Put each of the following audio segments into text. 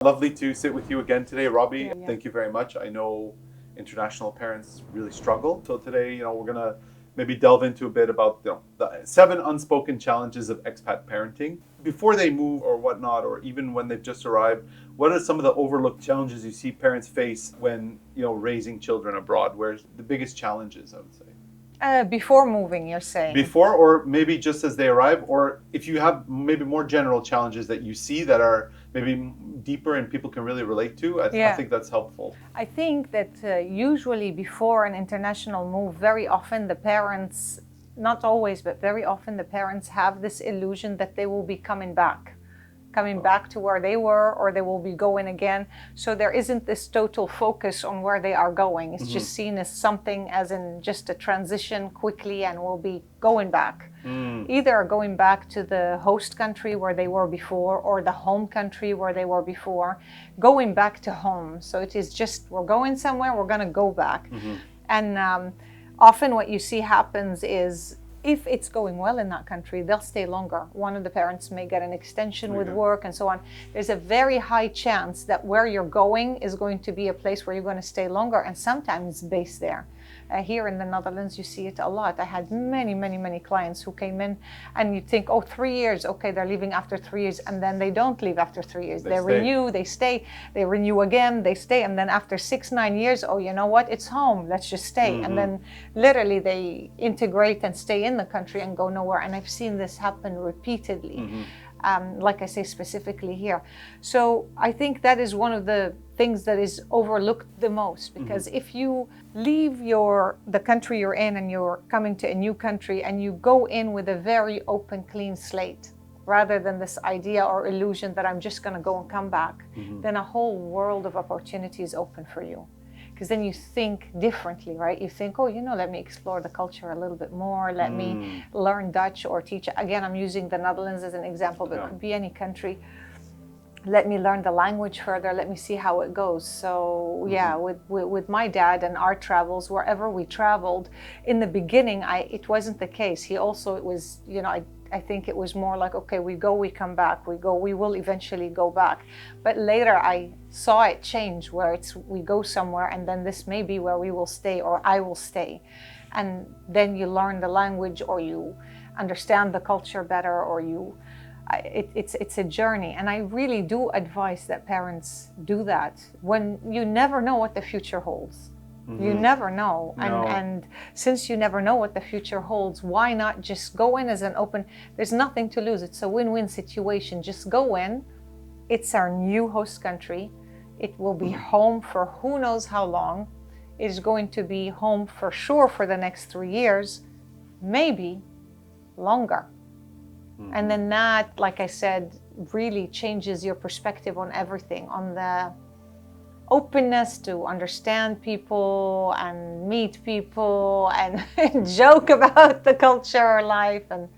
Lovely to sit with you again today, Robbie. Yeah. Thank you very much. I know international parents really struggle. So today, we're gonna maybe delve into a bit about the 7 unspoken challenges of expat parenting before they move or whatnot, or even when they've just arrived. What are some of the overlooked challenges you see parents face when raising children abroad? Where's the biggest challenges, I would say? Before moving, you're saying? Before, or maybe just as they arrive, or if you have maybe more general challenges that you see that are maybe deeper and people can really relate to, I think that's helpful. I think that usually before an international move, very often the parents, not always, but very often the parents have this illusion that they will be coming back to where they were, or they will be going again. So there isn't this total focus on where they are going. It's just seen as something, as in just a transition quickly, and we'll be going back. Either going back to the host country where they were before, or the home country where they were before, going back to home. So it is just, we're going somewhere, we're going to go back. And often what you see happens is, if it's going well in that country, they'll stay longer. One of the parents may get an extension with work and so on. There's a very high chance that where you're going is going to be a place where you're going to stay longer, and sometimes based there. Here in the Netherlands, you see it a lot. I had many clients who came in, and you think, oh, 3 years, okay, they're leaving after 3 years, and then they don't leave after 3 years. They renew, they stay, they renew again, they stay, and then after 6-9 years, oh, you know what, it's home, let's just stay. And then literally they integrate and stay in the country and go nowhere. And I've seen this happen repeatedly. Like I say, specifically here. So I think that is one of the things that is overlooked the most, because if you leave the country you're in and you're coming to a new country and you go in with a very open, clean slate, rather than this idea or illusion that I'm just going to go and come back, then a whole world of opportunities open for you. Because then you think differently, right? You think, oh, let me explore the culture a little bit more. Let me learn Dutch or teach. Again, I'm using the Netherlands as an example, but it could be any country. Let me learn the language further. Let me see how it goes. So yeah, with my dad and our travels, wherever we traveled, in the beginning, it wasn't the case. He also, it was, I think it was more like, okay, we go, we come back, we will eventually go back. But later I saw it change, where we go somewhere and then this may be where we will stay, or I will stay. And then you learn the language, or you understand the culture better, or it's a journey. And I really do advise that parents do that, when you never know what the future holds. You never know. No. And since you never know what the future holds, why not just go in as an open, there's nothing to lose. It's a win-win situation. Just go in. It's our new host country. It will be home for who knows how long. It is going to be home for sure for the next 3 years, maybe longer. And then that, like I said, really changes your perspective on everything, on the openness to understand people and meet people and joke about the culture, life, and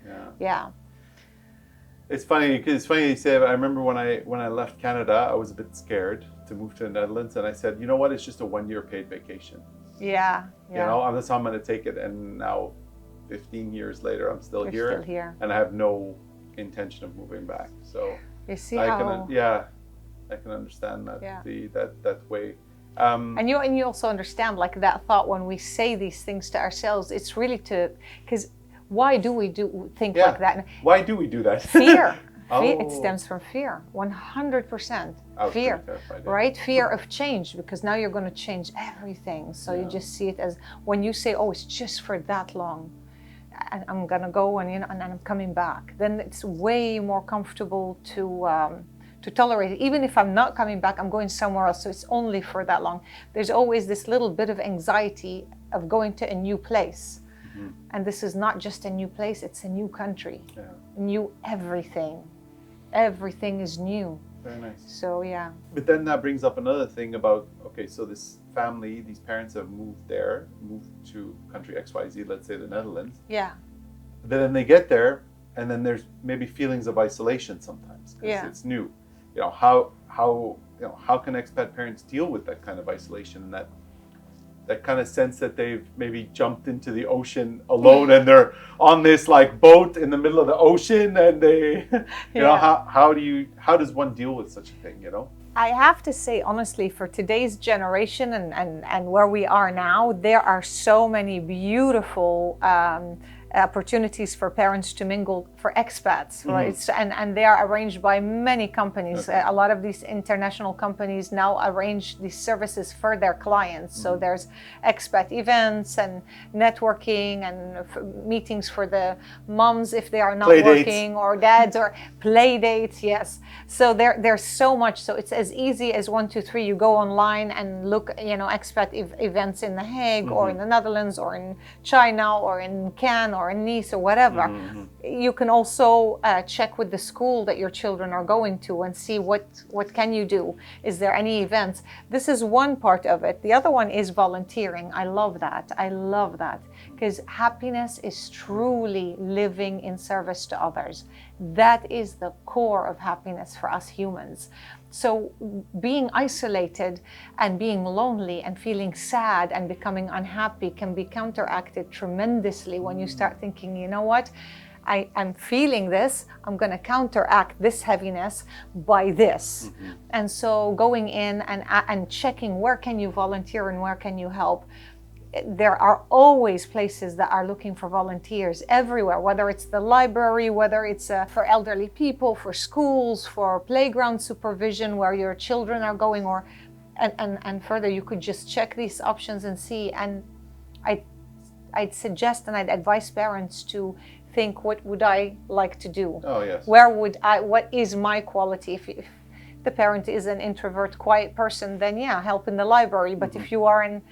It's funny you say it. I remember when I left Canada, I was a bit scared to move to the Netherlands, and I said, you know what, it's just a 1-year paid vacation. That's how I'm going to take it. And now 15 years later, I'm still here, and I have no intention of moving back. So you see I can understand that that way. And you also understand, like, that thought when we say these things to ourselves, it's really because why do we think like that? Why do we do that? Fear. It stems from fear, 100%. Fear, right? Fear of change, because now you're going to change everything. So you just see it as, when you say, oh, it's just for that long, and I'm going to go and I'm coming back, then it's way more comfortable to tolerate it. Even if I'm not coming back, I'm going somewhere else, so it's only for that long. There's always this little bit of anxiety of going to a new place. And this is not just a new place, it's a new country. New everything. Everything is new. Very nice. So But then that brings up another thing about, okay, so this family, these parents have moved to country XYZ, let's say the Netherlands. Then they get there, and then there's maybe feelings of isolation sometimes, because it's new. How can expat parents deal with that kind of isolation, and that kind of sense that they've maybe jumped into the ocean alone and they're on this like boat in the middle of the ocean, and they how does one deal with such a thing, I have to say, honestly, for today's generation and where we are now, there are so many beautiful opportunities for parents to mingle for expats, right? And they are arranged by many companies. Okay. A lot of these international companies now arrange these services for their clients. So there's expat events and networking and meetings for the moms if they are not Play dates. working, or dads, or play dates. Yes. So there's so much. So it's as easy as 1, 2, 3. You go online and look, expat events in The Hague or in the Netherlands or in China or in Cannes or in Nice or whatever. You can also check with the school that your children are going to and see what can you do. Is there any events? This is one part of it. The other one is volunteering. I love that because happiness is truly living in service to others. That is the core of happiness for us humans. So being isolated and being lonely and feeling sad and becoming unhappy can be counteracted tremendously when you start thinking, you know what? I'm feeling this, I'm going to counteract this heaviness by this. And so going in and checking where can you volunteer and where can you help. There are always places that are looking for volunteers everywhere, whether it's the library, whether it's for elderly people, for schools, for playground supervision where your children are going, or and further, you could just check these options and see. And I'd suggest and I'd advise parents to think, what would I like to do? Oh, yes. What is my quality? If the parent is an introvert, quiet person, then yeah, help in the library. But if you are an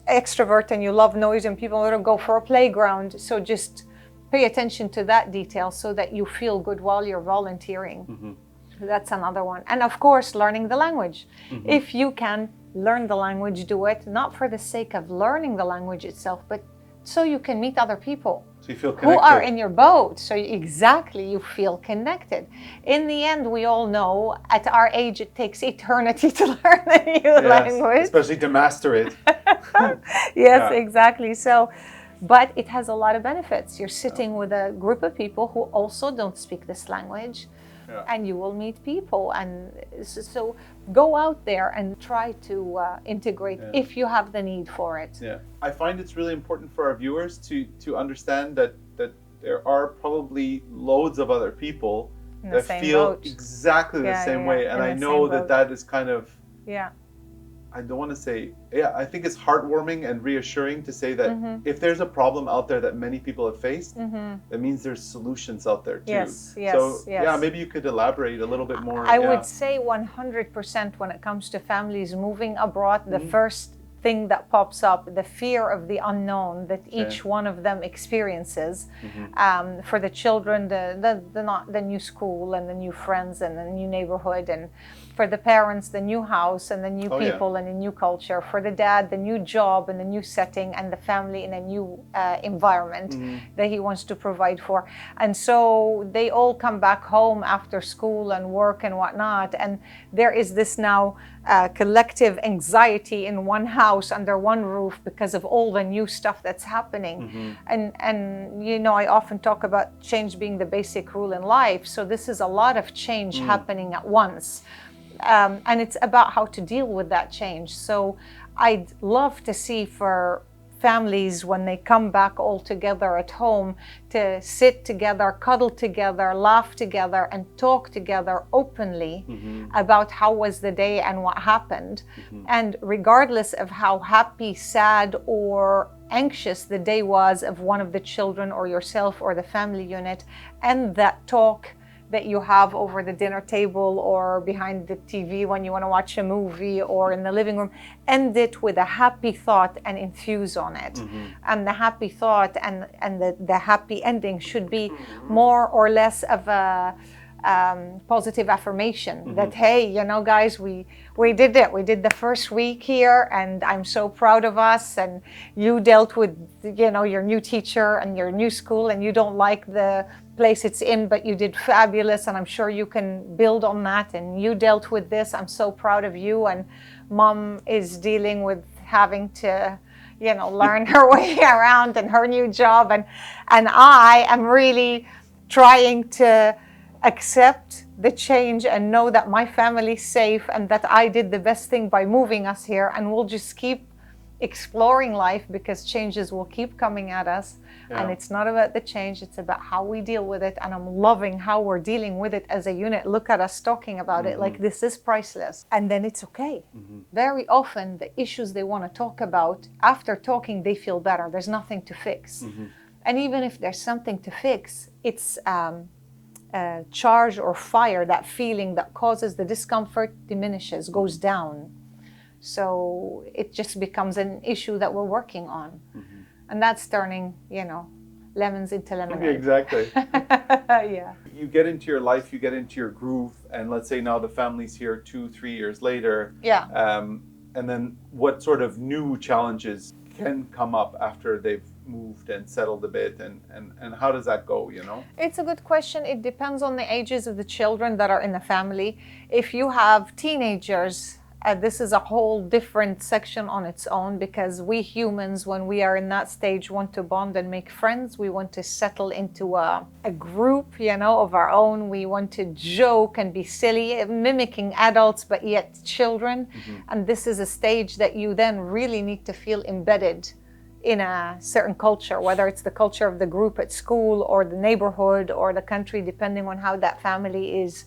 extrovert and you love noise and people want to go for a playground, so just pay attention to that detail so that you feel good while you're volunteering. That's another one. And of course, learning the language. If you can learn the language, do it, not for the sake of learning the language itself, but so you can meet other people So you feel connected. who are in your boat. So you feel connected. In the end, we all know at our age it takes eternity to learn a new language. Especially to master it. Yes, exactly. So, but it has a lot of benefits. You're sitting with a group of people who also don't speak this language. And you will meet people, and so go out there and try to integrate if you have the need for it. Yeah, I find it's really important for our viewers to understand that there are probably loads of other people that feel exactly the same way, and I know that is kind of I don't want to say, I think it's heartwarming and reassuring to say that if there's a problem out there that many people have faced, that means there's solutions out there too. Yes. Yeah, maybe you could elaborate a little bit more. I would say 100% when it comes to families moving abroad, the first thing that pops up, the fear of the unknown that each one of them experiences. For the children, the new school and the new friends and the new neighborhood, and for the parents, the new house and the new people and the new culture. For the dad, the new job and the new setting, and the family in a new environment that he wants to provide for. And so they all come back home after school and work and whatnot, and there is this now collective anxiety in one house under one roof because of all the new stuff that's happening. And I often talk about change being the basic rule in life. So this is a lot of change happening at once. And it's about how to deal with that change. So I'd love to see for families, when they come back all together at home, to sit together, cuddle together, laugh together, and talk together openly about how was the day and what happened. And regardless of how happy, sad, or anxious the day was of one of the children or yourself or the family unit, and that talk that you have over the dinner table or behind the TV when you want to watch a movie or in the living room, end it with a happy thought and infuse on it. And the happy thought and the happy ending should be more or less of a positive affirmation that, hey, guys, we did it. We did the first week here, and I'm so proud of us. And you dealt with, your new teacher and your new school, and you don't like the place it's in, but you did fabulous, and I'm sure you can build on that. And you dealt with this. I'm so proud of you. And mom is dealing with having to learn her way around and her new job, and I am really trying to accept the change and know that my family's safe and that I did the best thing by moving us here, and we'll just keep exploring life because changes will keep coming at us. And it's not about the change, it's about how we deal with it. And I'm loving how we're dealing with it as a unit. Look at us talking about it like this is priceless. And then it's okay. Very often the issues they want to talk about, after talking they feel better. There's nothing to fix. And even if there's something to fix, it's charge or fire, that feeling that causes the discomfort diminishes, goes down. So it just becomes an issue that we're working on. And that's turning, lemons into lemonade. Exactly. Yeah. You get into your life, you get into your groove, and let's say now the family's here 2-3 years later. Yeah. And then what sort of new challenges can come up after they've moved and settled a bit, and how does that go, It's a good question. It depends on the ages of the children that are in the family. If you have teenagers, this is a whole different section on its own, because we humans, when we are in that stage, want to bond and make friends. We want to settle into a group, of our own. We want to joke and be silly, mimicking adults, but yet children. And this is a stage that you then really need to feel embedded in a certain culture, whether it's the culture of the group at school or the neighborhood or the country, depending on how that family is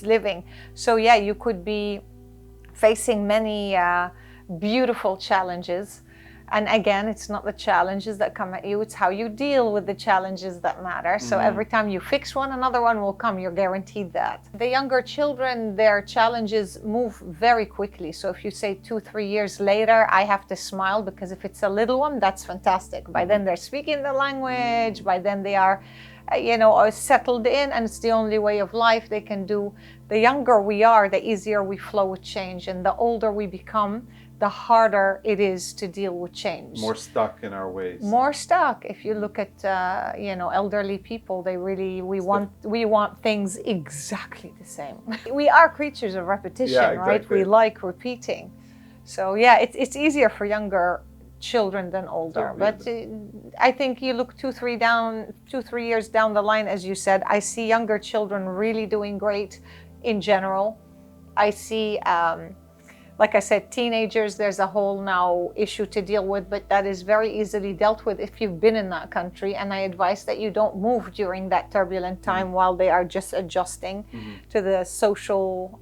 living. So yeah, you could be facing many beautiful challenges. And again, it's not the challenges that come at you, it's how you deal with the challenges that matter. So every time you fix one, another one will come. You're guaranteed that. The younger children, their challenges move very quickly. So if you say 2-3 years later, I have to smile, because if it's a little one, that's fantastic. By then they're speaking the language, by then they are are settled in, and it's the only way of life they can do. The younger we are, the easier we flow with change, and the older we become, the harder it is to deal with change. More stuck in our ways. More stuck. If you look at elderly people, we want things exactly the same. We are creatures of repetition, exactly. Right? We like repeating. So yeah, it's easier for younger children than older. But I think you look 2-3 years down the line, as you said, I see younger children really doing great in general. I see, like I said, teenagers, there's a whole now issue to deal with, but that is very easily dealt with if you've been in that country. And I advise that you don't move during that turbulent time while they are just adjusting to the social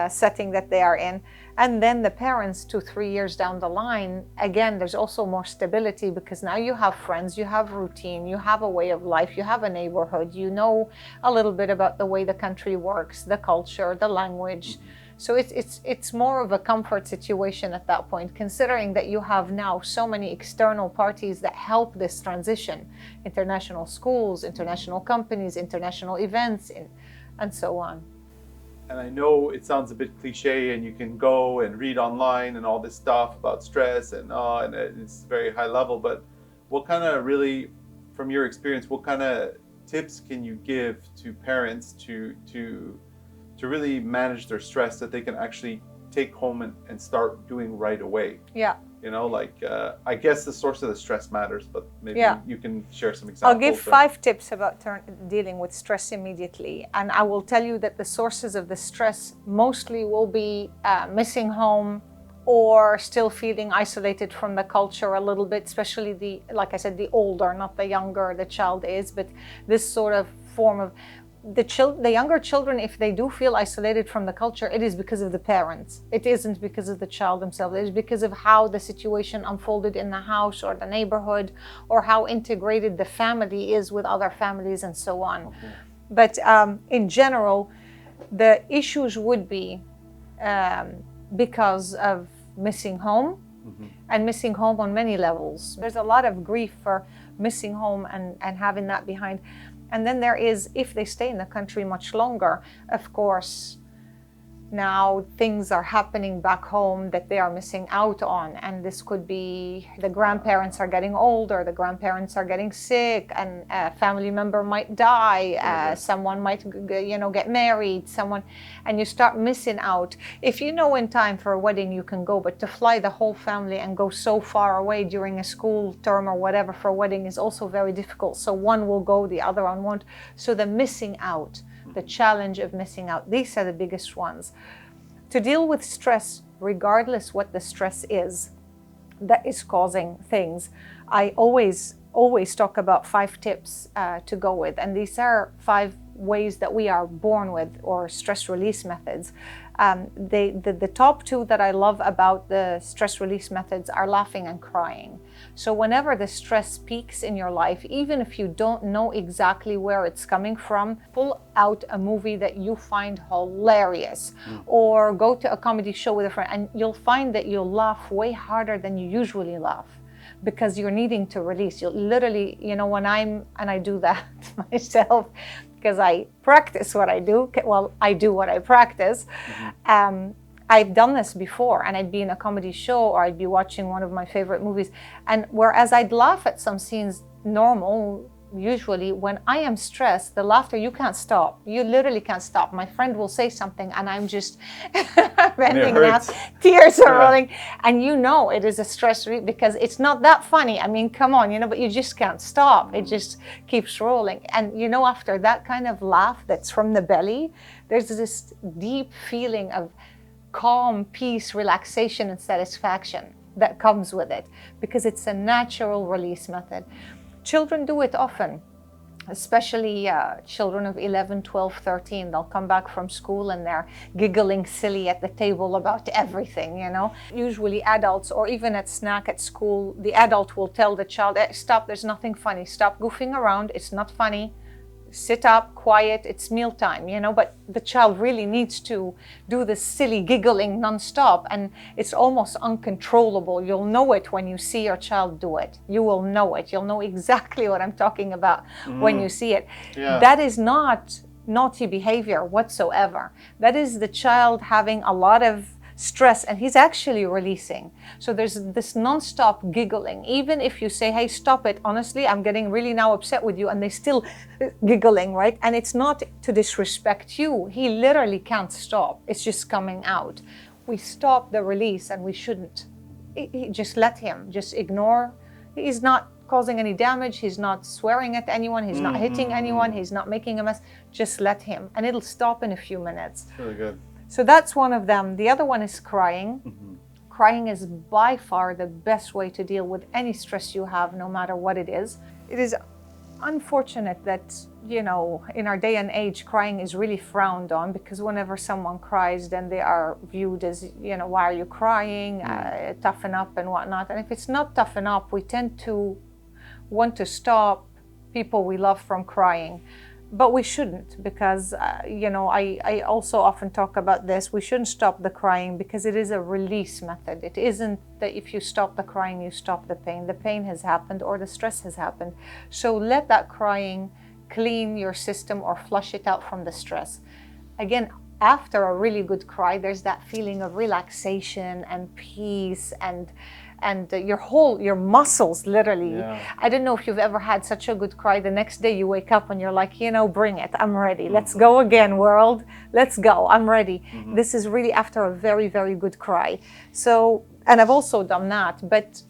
setting that they are in. And then the parents, 2-3 years down the line, again, there's also more stability, because now you have friends, you have routine, you have a way of life, you have a neighborhood, you know a little bit about the way the country works, the culture, the language. So it's more of a comfort situation at that point, considering that you have now so many external parties that help this transition: international schools, international companies, international events, and so on. And I know it sounds a bit cliche, and you can go and read online and all this stuff about stress, and it's very high level, but what kind of, really, from your experience, what kind of tips can you give to parents to really manage their stress that they can actually take home and start doing right away? Yeah. I guess the source of the stress matters, but maybe you can share some examples. I'll give 5 tips about dealing with stress immediately. And I will tell you that the sources of the stress mostly will be missing home, or still feeling isolated from the culture a little bit, especially like I said, the older, not the younger the child is, but this sort of form of the younger children, if they do feel isolated from the culture, it is because of the parents. It isn't because of the child themselves. It is because of how the situation unfolded in the house or the neighborhood, or how integrated the family is with other families, and so on. Okay. But in general, the issues would be because of missing home, and missing home on many levels. There's a lot of grief for missing home and having that behind. And then there is, if they stay in the country much longer, of course, now things are happening back home that they are missing out on. And this could be the grandparents are getting older, the grandparents are getting sick, and a family member might die, someone might get married, and you start missing out. If you know in time for a wedding you can go, but to fly the whole family and go so far away during a school term or whatever for a wedding is also very difficult. So one will go, the other one won't. So the missing out, the challenge of missing out. These are the biggest ones. To deal with stress, regardless what the stress is that is causing things, I always talk about 5 tips to go with. And these are 5 ways that we are born with, or stress release methods. The top 2 that I love about the stress release methods are laughing and crying. So whenever the stress peaks in your life, even if you don't know exactly where it's coming from, pull out a movie that you find hilarious, or go to a comedy show with a friend, and you'll find that you'll laugh way harder than you usually laugh, because you're needing to release. You'll literally, when and I do that myself, because I practice what I do. Well, I do what I practice. I've done this before, and I'd be in a comedy show, or I'd be watching one of my favorite movies, and whereas I'd laugh at some scenes normal, usually when I am stressed, the laughter, you can't stop. You literally can't stop. My friend will say something and I'm just bending down, tears are rolling, and it is a stress relief, because it's not that funny. I mean, come on, but you just can't stop. It just keeps rolling. And after that kind of laugh that's from the belly, there's this deep feeling of calm, peace, relaxation, and satisfaction that comes with it, because it's a natural release method. Children do it often, especially children of 11, 12, 13. They'll come back from school and they're giggling silly at the table about everything, Usually adults, or even at snack at school, the adult will tell the child, stop, there's nothing funny. Stop goofing around. It's not funny. Sit up, quiet, it's mealtime, but the child really needs to do this silly giggling nonstop, and it's almost uncontrollable. You'll know it when you see your child do it. You will know it. You'll know exactly what I'm talking about when you see it. Yeah. That is not naughty behavior whatsoever. That is the child having a lot of stress, and he's actually releasing. So there's this nonstop giggling. Even if you say, hey, stop it, honestly, I'm getting really now upset with you, and they still giggling, right? And it's not to disrespect you. He literally can't stop. It's just coming out. We stop the release, and we shouldn't. Just let him. Just ignore. He's not causing any damage. He's not swearing at anyone. He's not hitting anyone. He's not making a mess. Just let him, and it'll stop in a few minutes. Really good. So that's one of them. The other one is crying. Crying is by far the best way to deal with any stress you have, no matter what it is. It is unfortunate that, in our day and age, crying is really frowned on, because whenever someone cries, then they are viewed as, why are you crying? Toughen up and whatnot. And if it's not toughen up, we tend to want to stop people we love from crying. But we shouldn't, because, I also often talk about this. We shouldn't stop the crying, because it is a release method. It isn't that if you stop the crying, you stop the pain. The pain has happened, or the stress has happened. So let that crying clean your system or flush it out from the stress. Again, after a really good cry, there's that feeling of relaxation and peace, and your muscles literally. Yeah. I don't know if you've ever had such a good cry. The next day you wake up and you're like, bring it. I'm ready. Let's go again, world. Let's go. I'm ready. This is really after a very, very good cry. So, and I've also done that, but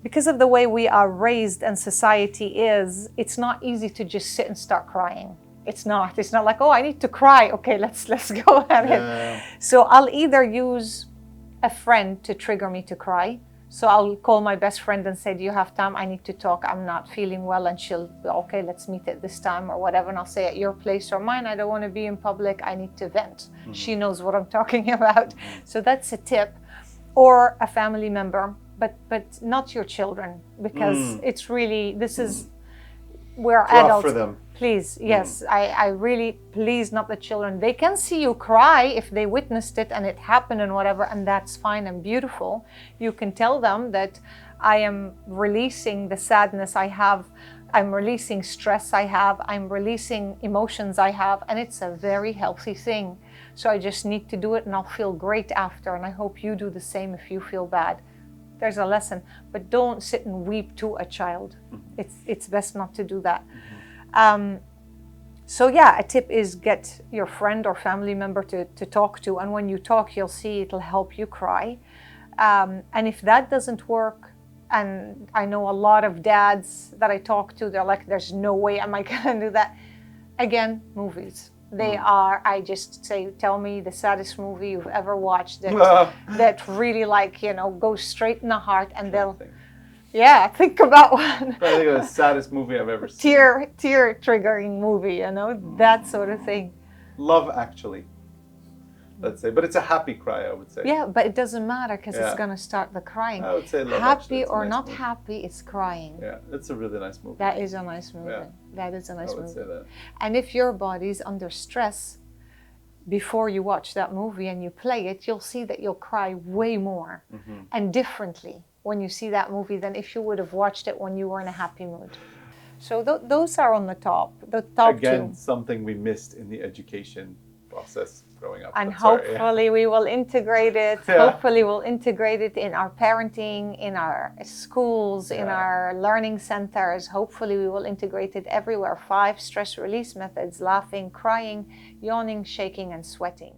because of the way we are raised and society is, it's not easy to just sit and start crying. It's not like, oh, I need to cry. Okay, let's go at it. So I'll either use a friend to trigger me to cry. So I'll call my best friend and say, do you have time? I need to talk. I'm not feeling well. And she'll, okay, let's meet at this time or whatever. And I'll say, at your place or mine, I don't want to be in public. I need to vent. She knows what I'm talking about. So that's a tip. Or a family member, but not your children, because it's really, this is, we're adults. For them. Please, yes, I really, please, not the children. They can see you cry if they witnessed it and it happened and whatever, and that's fine and beautiful. You can tell them that I am releasing the sadness I have, I'm releasing stress I have, I'm releasing emotions I have, and it's a very healthy thing. So I just need to do it, and I'll feel great after, and I hope you do the same if you feel bad. There's a lesson, but don't sit and weep to a child. It's best not to do that. So yeah, a tip is get your friend or family member to talk to, and when you talk, you'll see it'll help you cry. And if that doesn't work, and I know a lot of dads that I talk to, they're like, there's no way am I gonna do that. Again, movies. They are, I just say, tell me the saddest movie you've ever watched that really like, goes straight in the heart, and they'll, think about one. I think it's the saddest movie I've ever seen. Tear triggering movie, that sort of thing. Love Actually, let's say, but it's a happy cry, I would say. Yeah, but it doesn't matter because it's going to start the crying. I would say Love happy Actually, it's a or nice not movie. happy, it's crying. Yeah, it's a really nice movie. That is a nice movie. Yeah. That is a nice I would movie. say that. And if your body's under stress before you watch that movie and you play it, you'll see that you'll cry way more and differently when you see that movie than if you would have watched it when you were in a happy mood. So those are on the top Again, two. something we missed in the education process growing up. And But sorry, hopefully we will integrate it. Yeah. Hopefully we'll integrate it in our parenting, in our schools, in our learning centers. Hopefully we will integrate it everywhere. 5 stress release methods: laughing, crying, yawning, shaking, and sweating.